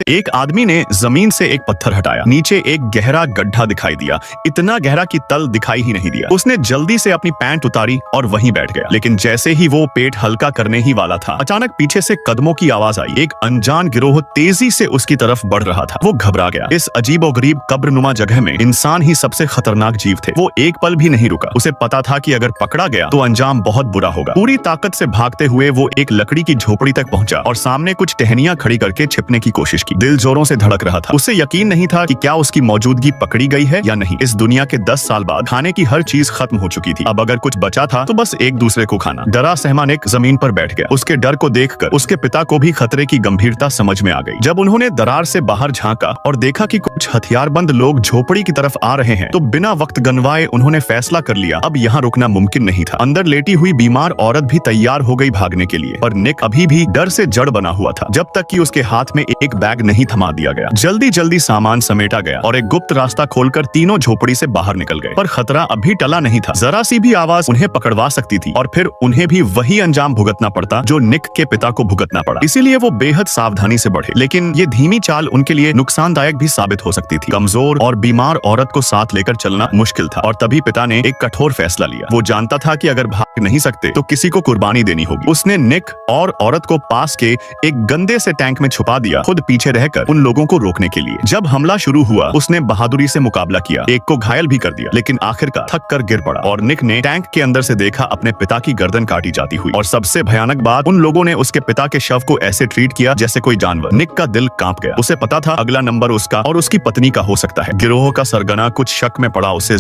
एक आदमी ने जमीन से एक पत्थर हटाया, नीचे एक गहरा गड्ढा दिखाई दिया, इतना गहरा कि तल दिखाई ही नहीं दिया। उसने जल्दी से अपनी पैंट उतारी और वहीं बैठ गया। लेकिन जैसे ही वो पेट हल्का करने ही वाला था, अचानक पीछे से कदमों की आवाज आई। एक अनजान गिरोह तेजी से उसकी तरफ बढ़ रहा था। वो घबरा गया। इस अजीबोगरीब कब्रनुमा जगह में इंसान ही सबसे खतरनाक जीव थे। वो एक पल भी नहीं रुका। उसे पता था कि अगर पकड़ा गया तो अंजाम बहुत बुरा होगा। पूरी ताकत से भागते हुए वो एक लकड़ी की झोपड़ी तक पहुंचा और सामने कुछ टहनियां खड़ी करके छिपने की कोशिश की। दिल जोरों से धड़क रहा था। उसे यकीन नहीं था कि क्या उसकी मौजूदगी पकड़ी गई है या नहीं। इस दुनिया के 10 साल बाद खाने की हर चीज खत्म हो चुकी थी। अब अगर कुछ बचा था तो बस एक दूसरे को खाना। डरा सहमा निक जमीन पर बैठ गया। उसके डर को देखकर उसके पिता को भी खतरे की गंभीरता समझ में आ गई। जब उन्होंने दरार से बाहर झांका और देखा कि कुछ हथियारबंद लोग झोपड़ी की तरफ आ रहे हैं, तो बिना वक्त गंवाए उन्होंने फैसला कर लिया अब यहाँ रुकना मुमकिन नहीं था। अंदर लेटी हुई बीमार औरत भी तैयार हो गई भागने के लिए, पर निक अभी भी डर से जड़ बना हुआ था, जब तक कि उसके हाथ में एक बैग नहीं थमा दिया गया। जल्दी जल्दी सामान समेटा गया और एक गुप्त रास्ता खोलकर तीनों झोपड़ी से बाहर निकल गए। पर खतरा अभी टला नहीं था। जरा सी भी आवाज उन्हें पकड़वा सकती थी और फिर उन्हें भी वही अंजाम भुगतना पड़ता जो निक के पिता को भुगतना पड़ा। इसीलिए वो बेहद सावधानी से बढ़े। लेकिन ये धीमी चाल उनके लिए नुकसानदायक भी साबित हो सकती थी। कमजोर और बीमार औरत को साथ लेकर चलना मुश्किल था और तभी पिता ने एक कठोर फैसला लिया। वो जानता था कि अगर भाग नहीं सकते तो किसी को कुर्बानी देनी होगी। उसने निक और औरत को पास के एक गंदे से टैंक में छुपा दिया, खुद पीछे रहकर उन लोगों को रोकने के लिए। जब हमला शुरू हुआ उसने बहादुरी से मुकाबला किया, एक को घायल भी कर दिया, लेकिन आखिरकार थक कर गिर पड़ा और निक ने टैंक के अंदर से देखा अपने पिता की गर्दन काटी जाती हुई। और सबसे भयानक बात, उन लोगों ने उसके पिता के शव को ऐसे ट्रीट किया जैसे कोई जानवर। निक का दिल कांप गया। उसे पता था अगला नंबर उसका और उसकी पत्नी का हो सकता है। गिरोह का सरगना कुछ शक में पड़ा उसे